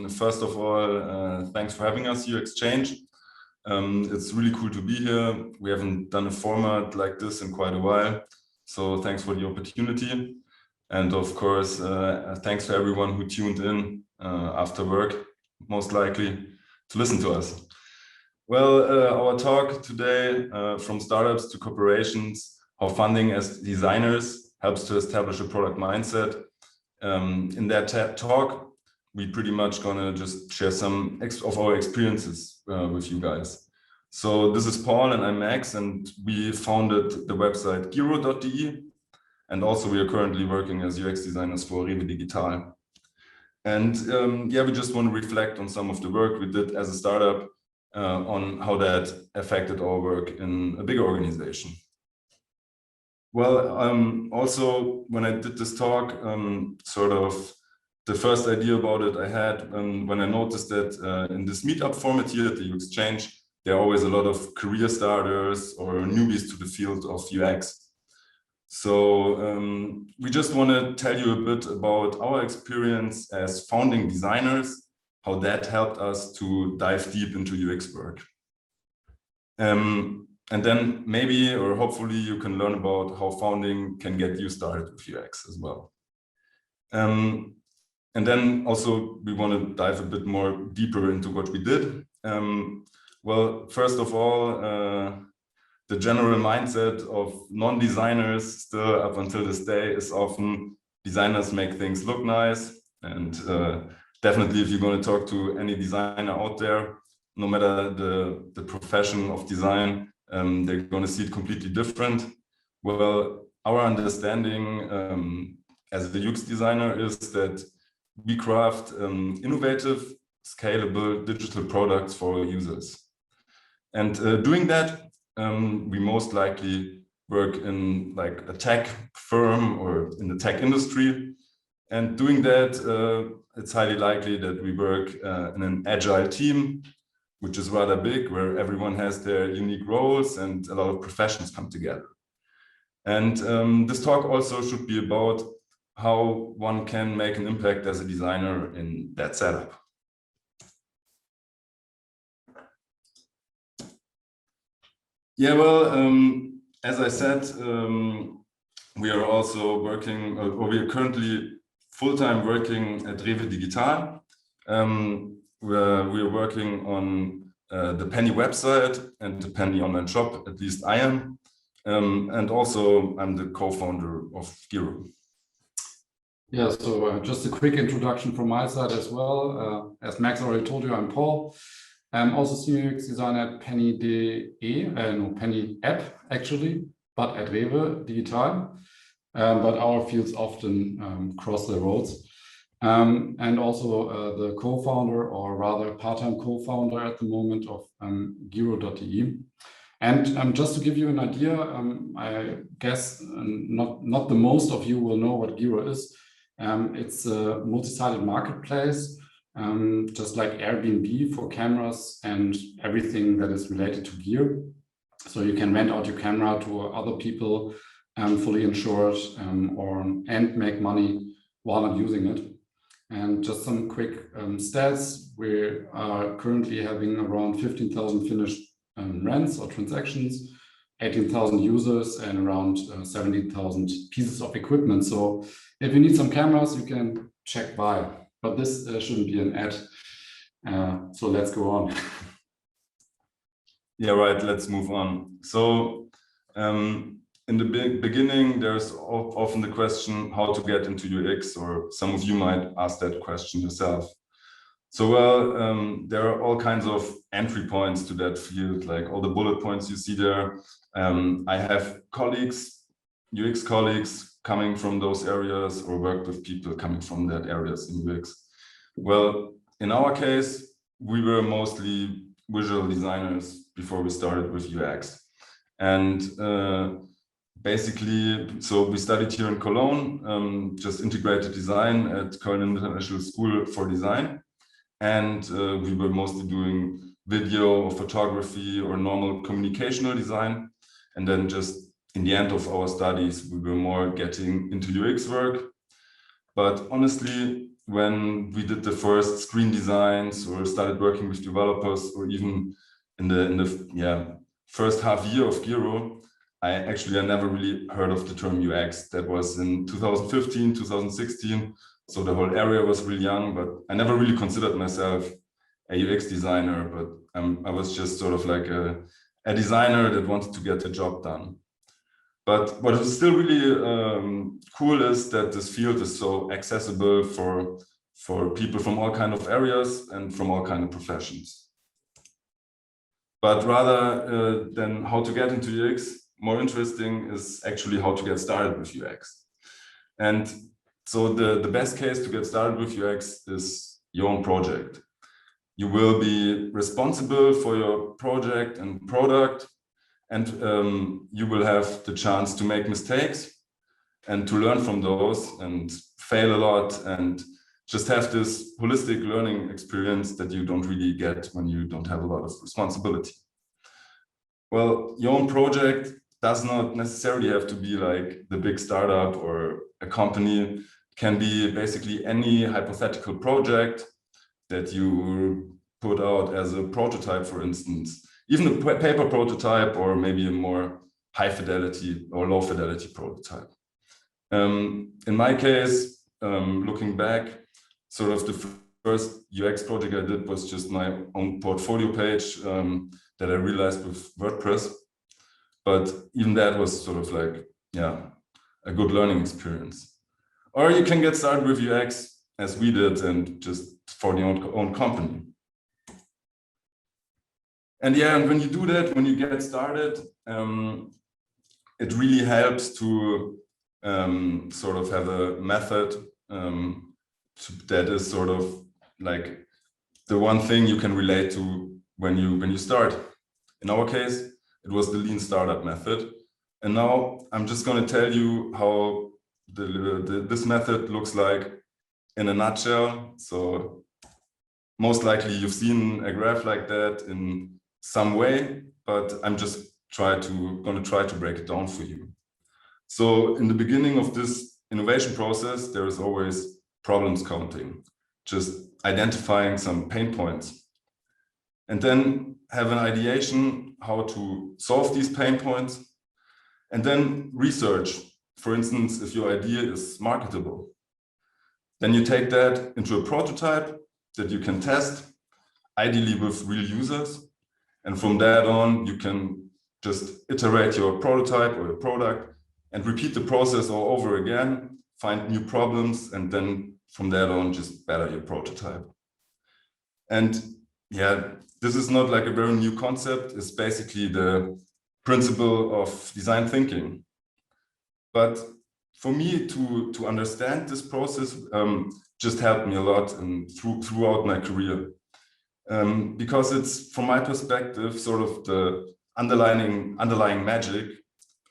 First of all, thanks for having us, uXchange. It's really cool to be here. We haven't done a format like this in quite a while, so thanks for the opportunity. And of course, thanks to everyone who tuned in after work, most likely, to listen to us. Well, our talk today, from startups to corporations, how funding as designers helps to establish a product mindset. In that talk, we pretty much gonna just share some of our experiences with you guys. So this is Paul and I'm Max, and we founded the website Heere.de, and also we are currently working as UX designers for Rewe Digital. And yeah, we just want to reflect on some of the work we did as a startup on how that affected our work in a bigger organization. Well, also when I did this talk, sort of the first idea about it I had when I noticed that in this meetup format here at the uXchange, there are always a lot of career starters or newbies to the field of UX. So we just want to tell you a bit about our experience as founding designers, how that helped us to dive deep into UX work. And then maybe, or hopefully, you can learn about how founding can get you started with UX as well. And then also, we want to dive a bit more deeper into what we did. Well, first of all, the general mindset of non-designers still up until this day is often designers make things look nice. And definitely, if you're going to talk to any designer out there, no matter the profession of design, they're going to see it completely different. Well, our understanding as the UX designer is that we craft innovative, scalable digital products for our users. And doing that, we most likely work in like a tech firm or in the tech industry. And doing that, it's highly likely that we work in an agile team, which is rather big, where everyone has their unique roles and a lot of professions come together. And this talk also should be about how one can make an impact as a designer in that setup. Yeah, well, as I said, we are also working, or we are currently full-time working at Rewe Digital. We are working on the Penny website and the Penny online shop, at least I am. And also I'm the co-founder of Heere. Yeah, so just a quick introduction from my side as well. As Max already told you, I'm Paul. I'm also senior UX designer at Penny.de, no, Penny app actually, but at Rewe Digital. But our fields often cross the roads. And also the co-founder, or rather part-time co-founder at the moment of Heere.de. And just to give you an idea, I guess not the most of you will know what Heere is. It's a multi-sided marketplace, just like Airbnb for cameras and everything that is related to gear. So you can rent out your camera to other people, fully insured, and make money while not using it. And just some quick stats. We are currently having around 15,000 finished rents or transactions, 18,000 users, and around 70,000 pieces of equipment. So if you need some cameras, you can check by. But this shouldn't be an ad. So let's go on. Yeah, right. Let's move on. So in the beginning, there's often the question how to get into UX, or some of you might ask that question yourself. So, well, there are all kinds of entry points to that field, like all the bullet points you see there. I have colleagues, UX colleagues coming from those areas, or work with people coming from that areas in UX. Well, in our case, we were mostly visual designers before we started with UX. And basically, so we studied here in Cologne, just integrated design at Cologne International School for Design. And we were mostly doing video or photography or normal communicational design. And then just in the end of our studies, we were more getting into UX work. But honestly, when we did the first screen designs or started working with developers, or even in the first half year of Heere, I never really heard of the term UX. That was in 2015, 2016. So the whole area was really young, but I never really considered myself a UX designer, but I was just sort of like a designer that wanted to get the job done. But what is still really cool is that this field is so accessible for people from all kinds of areas and from all kinds of professions. But rather than how to get into UX, more interesting is actually how to get started with UX. And so the best case to get started with UX is your own project. You will be responsible for your project and product, and you will have the chance to make mistakes and to learn from those and fail a lot and just have this holistic learning experience that you don't really get when you don't have a lot of responsibility. Well, your own project does not necessarily have to be like the big startup or a company. It can be basically any hypothetical project that you put out as a prototype, for instance, even a paper prototype, or maybe a more high fidelity or low fidelity prototype. In my case, looking back, sort of the first UX project I did was just my own portfolio page that I realized with WordPress. But even that was sort of like, yeah, a good learning experience. Or you can get started with UX as we did and just for the own company. And yeah, and when you do that, when you get started, it really helps to sort of have a method that is sort of like the one thing you can relate to when you start. In our case, it was the lean startup method. And now I'm just going to tell you how this method looks like in a nutshell. So most likely you've seen a graph like that in some way, but I'm just going to try to break it down for you. So in the beginning of this innovation process, there is always problems counting, just identifying some pain points, and then have an ideation how to solve these pain points, and then research. For instance, if your idea is marketable, then you take that into a prototype that you can test, ideally with real users. And from that on, you can just iterate your prototype or your product and repeat the process all over again, find new problems, and then from that on, just better your prototype. And yeah, this is not like a very new concept. It's basically the principle of design thinking. But for me to understand this process just helped me a lot throughout my career. Because it's, from my perspective, sort of the underlying magic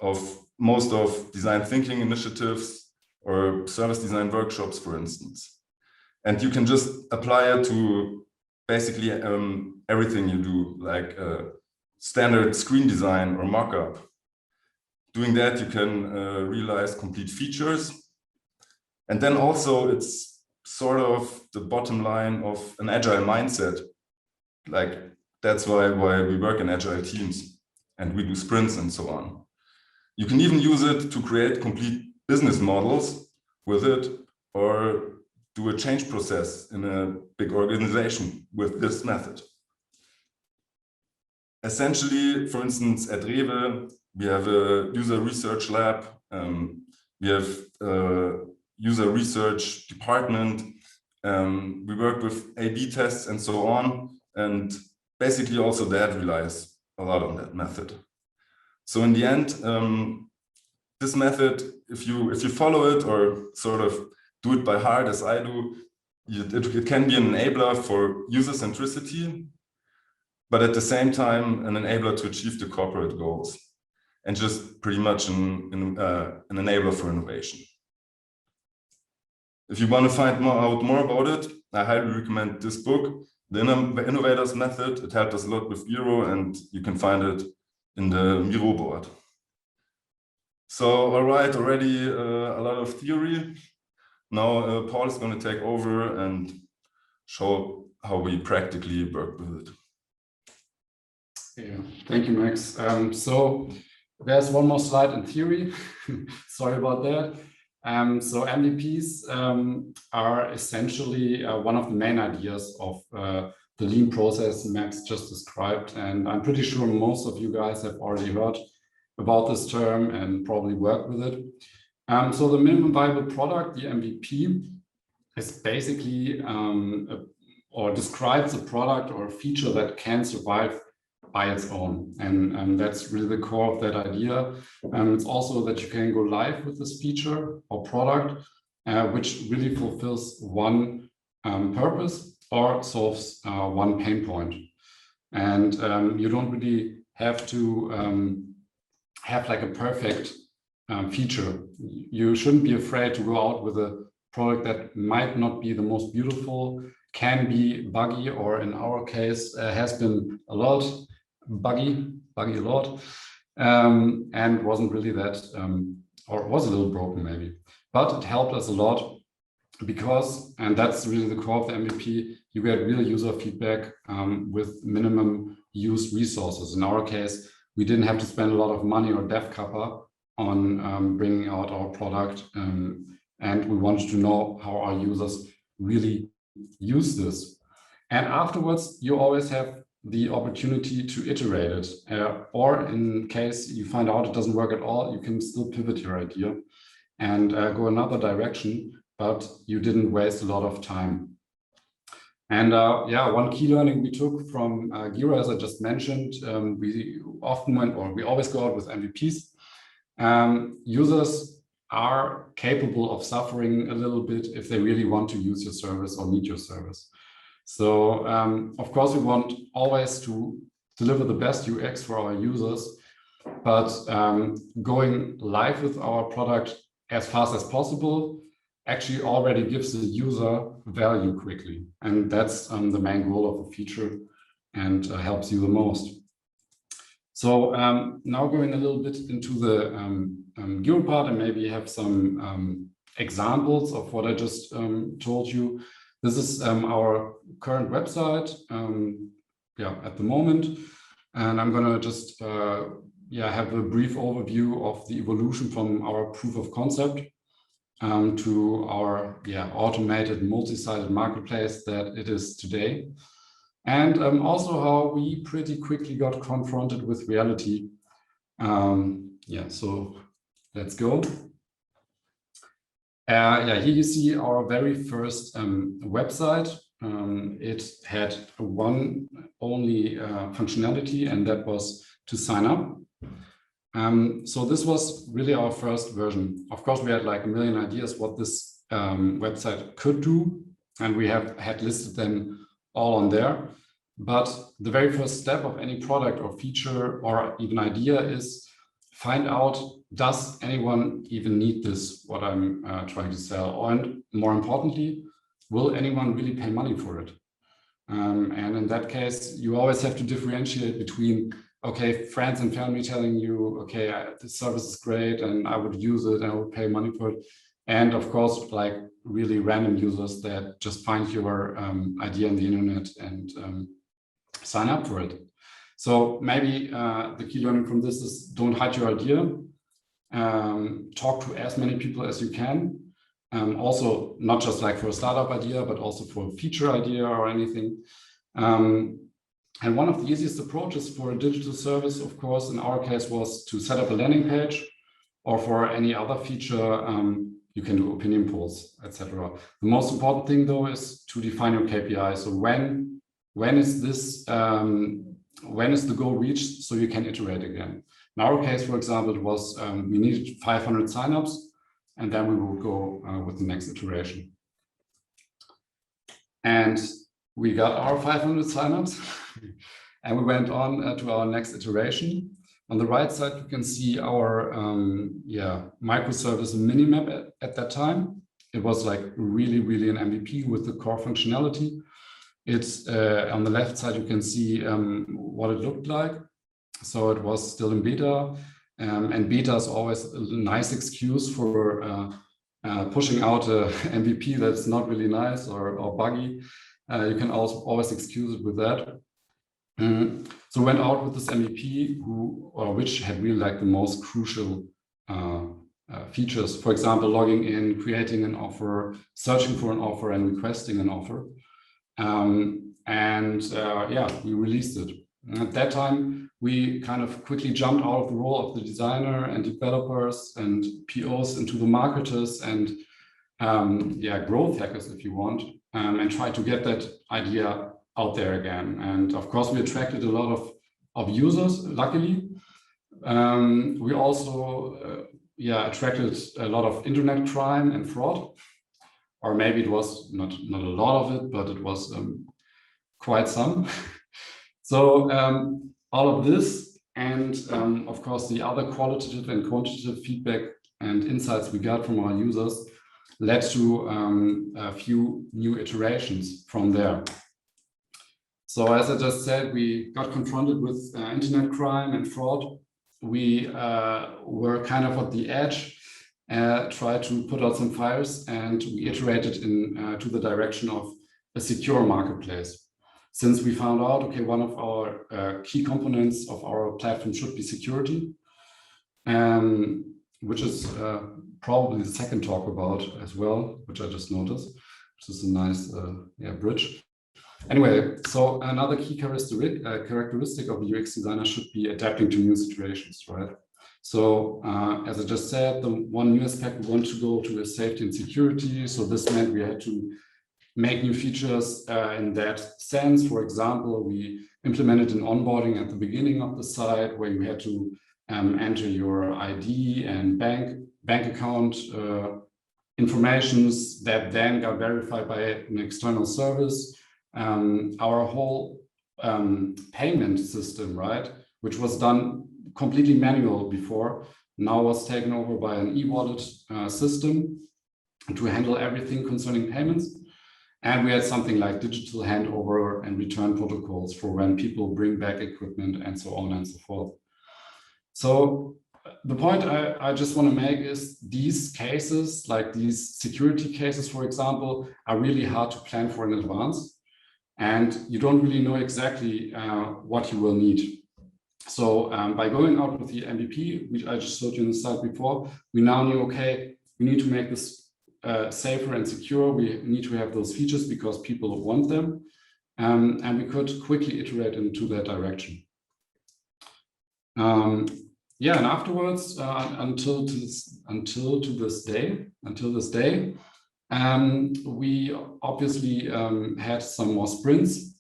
of most of design thinking initiatives or service design workshops, for instance. And you can just apply it to basically everything you do, like standard screen design or mockup. Doing that, you can realize complete features. And then also it's sort of the bottom line of an agile mindset. Like that's why we work in agile teams and we do sprints and so on. You can even use it to create complete business models with it, or do a change process in a big organization with this method. Essentially, for instance, at Rewe, we have a user research lab. We have a user research department. We work with A/B tests and so on. And basically also that relies a lot on that method. So in the end, this method, if you follow it or sort of do it by heart as I do, it can be an enabler for user centricity, but at the same time, an enabler to achieve the corporate goals, and just pretty much an enabler for innovation. If you want to find out more about it, I highly recommend this book, The Innovator's Method. It helped us a lot with Heere, and you can find it in the Miro board. So, all right, already a lot of theory. Now Paul is going to take over and show how we practically work with it. Yeah, thank you, Max. So there's one more slide in theory. Sorry about that. So MVPs are essentially one of the main ideas of the lean process Max just described. And I'm pretty sure most of you guys have already heard about this term and probably worked with it. So the minimum viable product, the MVP, is basically or describes a product or a feature that can survive by its own. And that's really the core of that idea. It's also that you can go live with this feature or product, which really fulfills one purpose or solves one pain point. And you don't really have to have like a perfect feature. You shouldn't be afraid to go out with a product that might not be the most beautiful, can be buggy, or in our case has been a lot buggy a lot, and wasn't really that, or was a little broken maybe, but it helped us a lot because, and that's really the core of the MVP, you get real user feedback with minimum use resources. In our case, we didn't have to spend a lot of money or dev kappa on bringing out our product, and we wanted to know how our users really use this. And afterwards, you always have the opportunity to iterate it, or in case you find out it doesn't work at all, you can still pivot your idea and go another direction, but you didn't waste a lot of time. And yeah, one key learning we took from Heere, as I just mentioned, we often went, or we always go out with MVPs. Users are capable of suffering a little bit if they really want to use your service or need your service. So of course, we want always to deliver the best UX for our users, but going live with our product as fast as possible actually already gives the user value quickly. And that's the main goal of the feature and helps you the most. So now going a little bit into the Heere part and maybe have some examples of what I just told you. This is our current website, yeah, at the moment. And I'm gonna just yeah, have a brief overview of the evolution from our proof of concept to our automated multi-sided marketplace that it is today. And also how we pretty quickly got confronted with reality. Yeah, so let's go. Yeah, here you see our very first website. It had one only functionality, and that was to sign up. So this was really our first version. Of course, we had like a million ideas what this website could do, and we had listed them all on there. But the very first step of any product or feature or even idea is find out, does anyone even need this, what I'm trying to sell? And more importantly, will anyone really pay money for it? And in that case, you always have to differentiate between, okay, friends and family telling you, okay, this service is great and I would use it and I would pay money for it. And of course, like really random users that just find your idea on the internet and sign up for it. So maybe the key learning from this is don't hide your idea. Talk to as many people as you can. Also, not just like for a startup idea, but also for a feature idea or anything. And one of the easiest approaches for a digital service, of course, in our case, was to set up a landing page, or for any other feature, you can do opinion polls, etc. The most important thing, though, is to define your KPI. So when is this? When is the goal reached so you can iterate again? In our case, for example, it was we needed 500 signups, and then we will go with the next iteration. And we got our 500 signups, and we went on to our next iteration. On the right side, you can see our microservice minimap at that time. It was like really an MVP with the core functionality. It's on the left side, you can see what it looked like. So it was still in beta, and beta is always a nice excuse for pushing out a MVP that's not really nice or buggy. You can also always excuse it with that. So went out with this MVP which had really like the most crucial features. For example, logging in, creating an offer, searching for an offer, and requesting an offer. Yeah, we released it. And at that time, we kind of quickly jumped out of the role of the designer and developers and POs into the marketers and growth hackers, if you want, and try to get that idea out there again. And of course, we attracted a lot of users, luckily. We also attracted a lot of internet crime and fraud, or maybe it was not a lot of it, but it was quite some. So all of this and of course the other qualitative and quantitative feedback and insights we got from our users led to a few new iterations from there. So as I just said, we got confronted with internet crime and fraud. We were kind of at the edge, tried to put out some fires, and we iterated to the direction of a secure marketplace. Since we found out, okay, one of our key components of our platform should be security, which is probably the second talk about as well, which I just noticed, which is a nice bridge. Anyway, so another key characteristic of a UX designer should be adapting to new situations, right? So as I just said, the one new aspect we want to go to is safety and security. So this meant we had to make new features in that sense. For example, we implemented an onboarding at the beginning of the site where you had to enter your ID and bank account informations that then got verified by an external service. Our whole payment system, right, which was done completely manual before, now was taken over by an e-wallet system to handle everything concerning payments. And we had something like digital handover and return protocols for when people bring back equipment and so on and so forth. So the point I just want to make is these cases, like these security cases, for example, are really hard to plan for in advance. And you don't really know exactly what you will need. So by going out with the MVP, which I just showed you in the slide before, we now knew, okay, we need to make this safer and secure. We need to have those features because people want them. And we could quickly iterate into that direction. And afterwards, until this day, we obviously had some more sprints.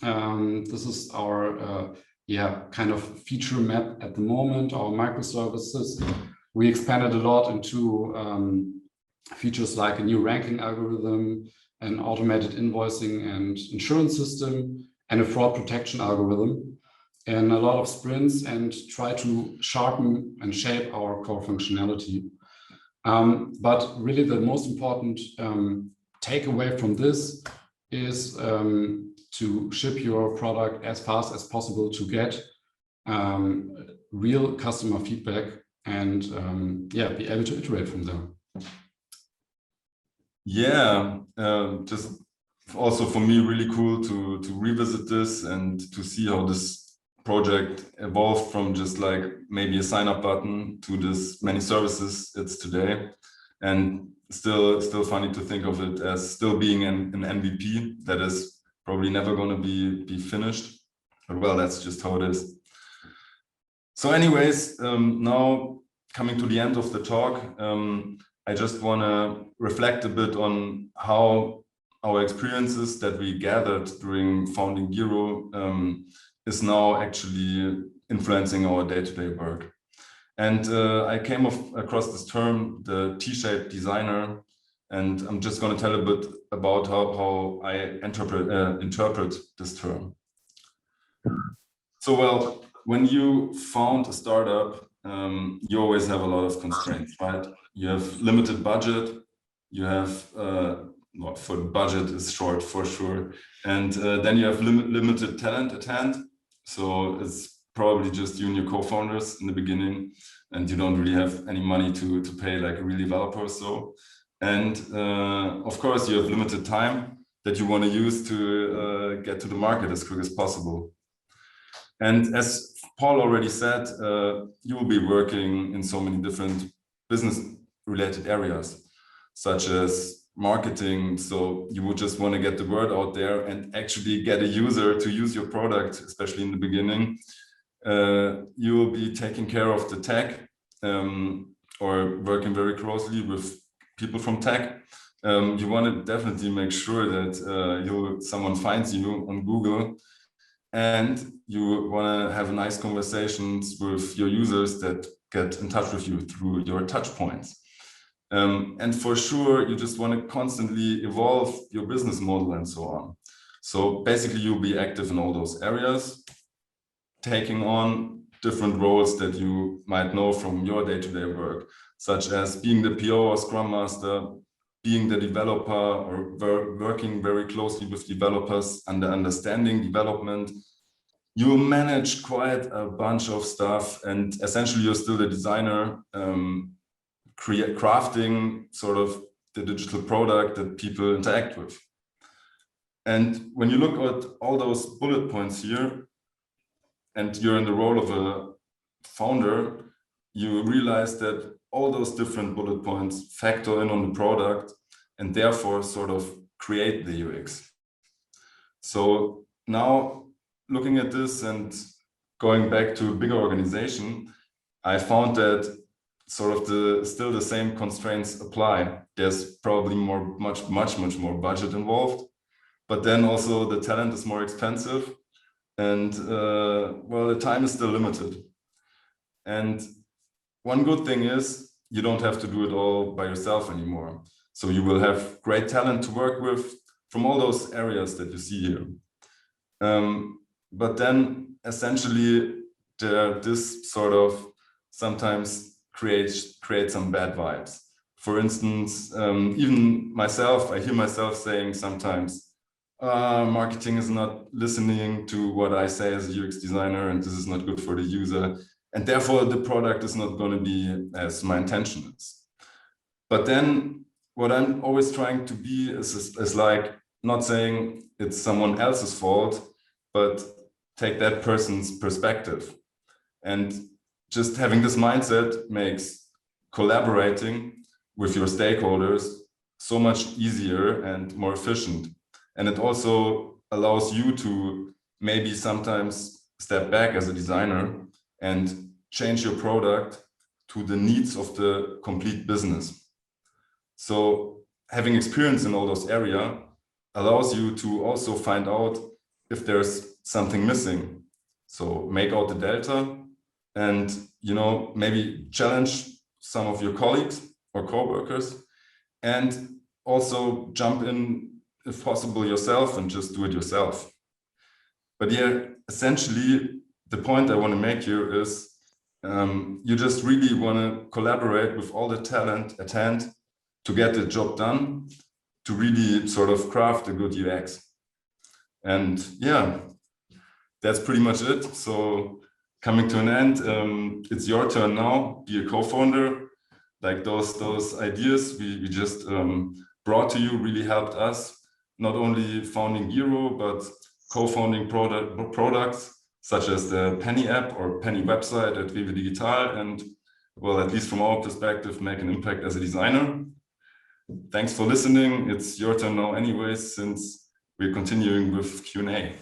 This is our kind of feature map at the moment, our microservices. We expanded a lot into features like a new ranking algorithm, an automated invoicing and insurance system, and a fraud protection algorithm, and a lot of sprints, and try to sharpen and shape our core functionality. But really the most important takeaway from this is to ship your product as fast as possible to get real customer feedback and be able to iterate from there. Yeah, just also for me really cool to revisit this and to see how this project evolved from just like maybe a sign up button to this many services it's today, and still funny to think of it as still being an MVP that is probably never going to be finished, but well, that's just how it is. So anyways, now coming to the end of the talk, I just want to reflect a bit on how our experiences that we gathered during founding Heere is now actually influencing our day-to-day work. And I came across this term, the T-shaped designer, and I'm just going to tell a bit about how I interpret this term. So, well, when you found a startup, you always have a lot of constraints, right? You have limited budget, you have, for budget is short for sure, and then you have limited talent at hand. So it's probably just you and your co-founders in the beginning, and you don't really have any money to pay like a real developer or so. And of course, you have limited time that you want to use to get to the market as quick as possible. And as Paul already said, you will be working in so many different business-related areas, such as marketing. So you would just want to get the word out there and actually get a user to use your product, especially in the beginning. You will be taking care of the tech or working very closely with people from tech. You want to definitely make sure that someone finds you on Google, and you want to have nice conversations with your users that get in touch with you through your touch points. And for sure, you just want to constantly evolve your business model and so on. So basically, you'll be active in all those areas, taking on different roles that you might know from your day-to-day work, such as being the PO or Scrum Master, being the developer, or working very closely with developers under understanding development. You manage quite a bunch of stuff, and essentially you're still the designer, crafting sort of the digital product that people interact with. And when you look at all those bullet points here, and you're in the role of a founder, you realize that all those different bullet points factor in on the product and therefore sort of create the UX. So now, looking at this and going back to a bigger organization, I found that sort of still the same constraints apply. There's probably much more budget involved, but then also the talent is more expensive, and well, the time is still limited. And one good thing is you don't have to do it all by yourself anymore. So you will have great talent to work with from all those areas that you see here. But then essentially this sort of sometimes creates some bad vibes. For instance, even myself, I hear myself saying sometimes, marketing is not listening to what I say as a UX designer, and this is not good for the user. And therefore the product is not going to be as my intention is. But then what I'm always trying to be is like not saying it's someone else's fault, but take that person's perspective. And just having this mindset makes collaborating with your stakeholders so much easier and more efficient. And it also allows you to maybe sometimes step back as a designer and change your product to the needs of the complete business. So having experience in all those areas allows you to also find out if there's something missing. So make out the delta and, you know, maybe challenge some of your colleagues or co-workers, and also jump in, if possible, yourself and just do it yourself. But yeah, essentially, the point I want to make here is you just really want to collaborate with all the talent at hand to get the job done, to really sort of craft a good UX. And yeah, that's pretty much it. So coming to an end, it's your turn now, be a co-founder. Like those ideas we just brought to you really helped us, not only founding Heere, but co-founding products such as the Penny app or Penny website at Rewe Digital, and, well, at least from our perspective, make an impact as a designer. Thanks for listening. It's your turn now anyways, since we're continuing with Q&A.